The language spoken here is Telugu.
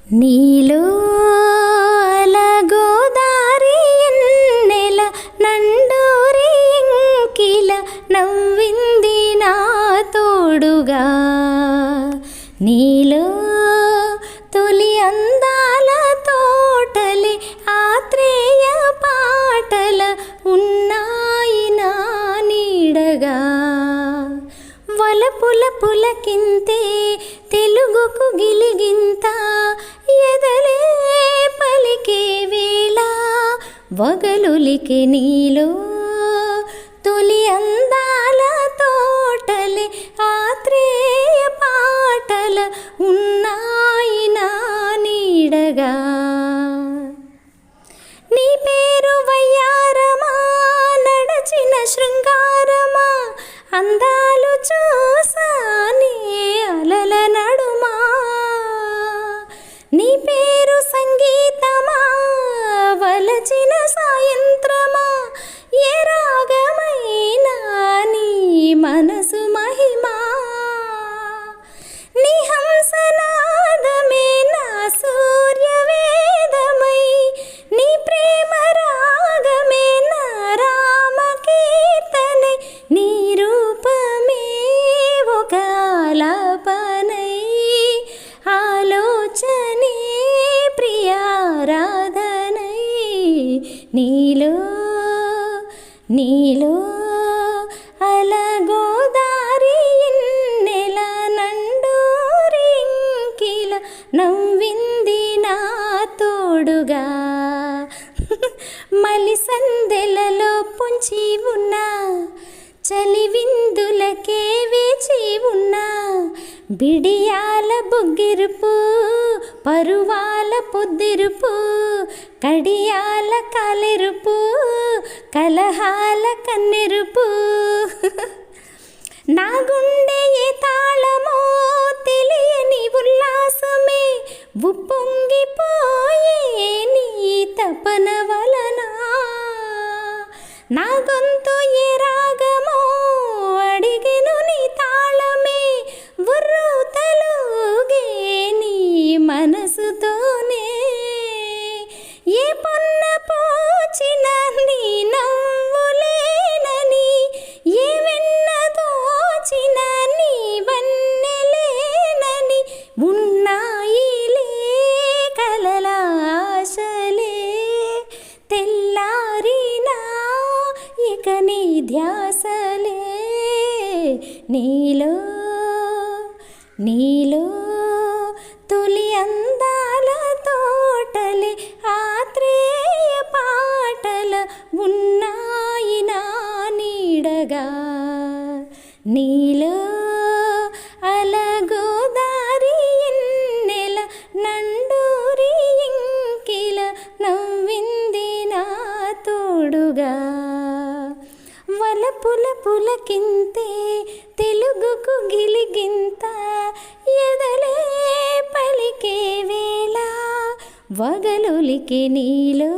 నీలో అలగోదారి ఎన్నెల నండూరి ఇంకిల నవ్వింది నా తోడుగా. నీలో తొలి అందాల తోటలే ఆత్రేయ పాటల ఉన్నాయి నా నీడగా. వలపుల పులకింతే తెలుగుకు గిలిగింత ఎదలే పలికే వేళ వగలులికి నీలో తొలి అందాల తోటలే ఆత్రేయ పాటల ఉన్నాయి నా నీడగా. నీ పేరు వయ్యారమా నడచిన శృంగారమా అందాలు చూసానే అలల నడుమా. నీ పేరు సంగీతమా వలచిన సాయంత్రమా ఏ రాగమైనా నీ మనసు మహిమా. నీ హంసనాదమే నా సూర్యవేదమై నీ ప్రేమ రాగమే నా రామ కీర్తనై నీ రూపమే ఒక ఆలాపనై ఆలోచనే ప్రియారాధనై. నీలో నీలో అలగోదారి ఎన్నెల నండూరి ఇంకిల నవ్వింది నా తోడుగా. మలి సందెలలో పొంచి ఉన్నా చలి విందులకే వేచి ఉన్నా బిడియాల బొగ్గిరుపు పరువాల పొద్దిరుపు కడియాల కాలెరుపు కలహాల కన్నెరుపు. నా గుండె ఏ తాళమో తెలియని ఉల్లాసమే ఉప్పొంగిపోయే నీ తపన వలన. నా గొంతు ఏ రాగమో అడిగెను నీ తాళమే బుర్రు తలుగే నీ మనసుతోనే. ఏ పొన్న పోచిన నీ నవ్వులేనని ఏ వెన్న దోచిన నీ వన్నెలేనని ఉన్నాయిలే కలలాశలే తెల్లారినా ఇక నీ ధ్యాసలే. నీలో నీలో తొలి అందాల తోటలే ఆత్రేయ పాటల ఉన్నాయి నా నీడగా. నీలో అలగోదారి ఎన్నెల నండూరి ఇంకిల నవ్వింది నా తోడుగా. వలపుల పులకింతే తెలుగుకు గిలిగింత ఎదలే పలికే వేళ వగలులికి నీలో